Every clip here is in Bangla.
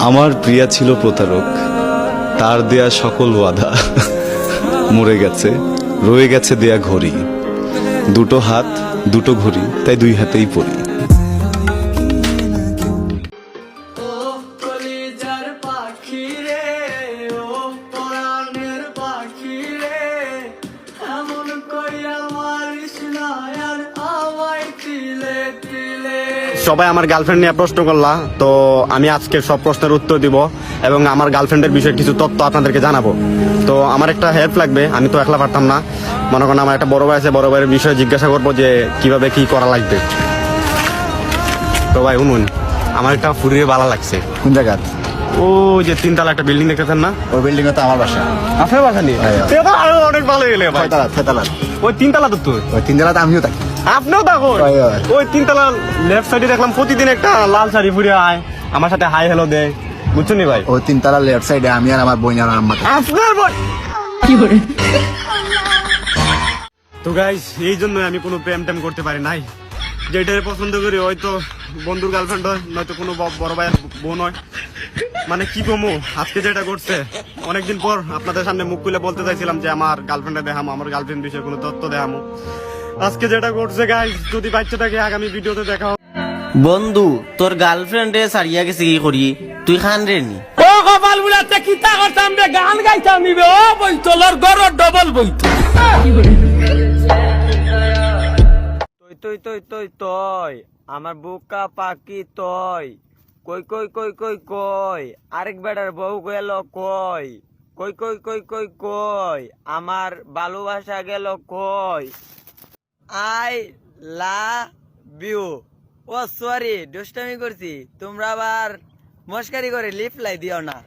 আমার প্রিয়া ছিল প্রতারক, তার দেয়া সকল ওয়াদা মরে গেছে, রয়ে গেছে দেয়া ঘড়ি। দুটো হাত দুটো ঘড়ি, তাই দুই হাতেই পড়ি। সবাই আমার গার্লফ্রেন্ড নিয়ে প্রশ্ন করলা, তো আমি আজকে সব প্রশ্নের উত্তর দিব এবং আমার গার্লফ্রেন্ডের বিষয়ে কিছু তথ্য আপনাদেরকে জানাবো। তো আমার একটা হেল্প লাগবে, আমি তো একলা পারতাম না। মনে করেন আমার একটা বড় ভাই আছে, বড় ভাইয়ের বিষয়ে জিজ্ঞাসা করবো যে কিভাবে কি করা লাগবে। তো ভাই শুনুন, আমার একটা ফুরিয়ে ভালো লাগছে। কোন জায়গা? ও যে তিনতলা একটা বিল্ডিং দেখতেছেন না, ওই বিল্ডিং তো আমার বাসা। আপনার বাসা নিয়ে আরো অনেক ভালো গেলে ভাই। ছয়তলা। ওই তিনতলা তো তুই, ওই তিনতলাতে আমিও থাকি। আপনিও দেখো ওই তিনতলা লেফট সাইডে দেখলাম প্রতিদিন একটা লাল শাড়ি ফুরিয়ে আয়, আমার সাথে হাই হ্যালো দে, বুঝছো নি ভাই? ওই তিনতলা লেফট সাইডে আমি আর আমার বোন আর আম্মা থাকি। আপনার বোন তো গাইস, এই জন্য আমি কোনো প্রেম টেম করতে পারি নাই। যেটাই পছন্দ করি হয়তো বন্ধুর গার্লফ্রেন্ড হয়, নয়তো কোনো বড় ভাইয়ের বোন হয়। মানে কি কমু, আজকে যেটা করছে, অনেকদিন পর আপনাদের সামনে মুখ খুলে বলতে চাইছিলাম যে আমার গার্লফ্রেন্ডে দেখামো, আমার গার্লফ্রেন্ড বিষয়ে কোনো তথ্য দেখামো। আজকে যেটা করছে গাইস, যদি বাচ্চাটাকে আগামী ভিডিওতে দেখা হবে। বন্ধু, তোর গার্লফ্রেন্ডে সারিয়া গেছে কি করি, তুই খান রে নি? ও কপাল বুলাতে কিতা করতাম রে, গান গাইতাম নিবে। ও বইতলর গড় ডবল বইত। তুই আমার বুকা পাকি তই কই কই কই কই কই আরেক বেটার বউ গেল কই কই কই কই কই কই আমার ভালোবাসা গেল কই। I love you. Oh sorry, দুষ্টামি করছি। তোমরা আবার মস্কারি করে রিপ্লাই দিও না।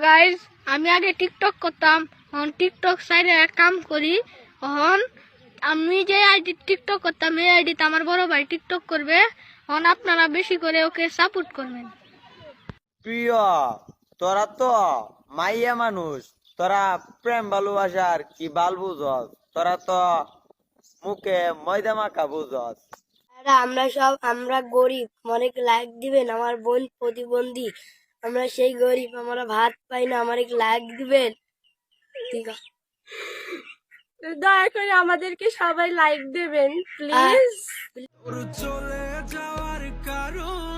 গাইজ, আমি আগে টিকটক করতাম, এখন টিকটক সাইডে কাম করি। এখন আমি যে আইডি টিকটক করতাম, এই আইডিতে আমার বড় ভাই টিকটক করবে। এখন আপনারা বেশি করে ওকে সাপোর্ট করবেন। প্রিয়, তোরা তো মাইয়া মানুষ, তোরা প্রেম ভালোবাসার কি বাল বুঝস? তোরা তো মুখে ময়দা মাখা বুঝস। আমরা গরিব, অনেক লাইক দিবেন। আমার বোন প্রতিবন্ধী, আমরা সেই গরিব, আমরা ভাত পাই না, আমার লাইক দিবেন। ঠিক আছে, দয়া করে আমাদেরকে সবাই লাইক দেবেন প্লিজ। চলে যাওয়ার কারণ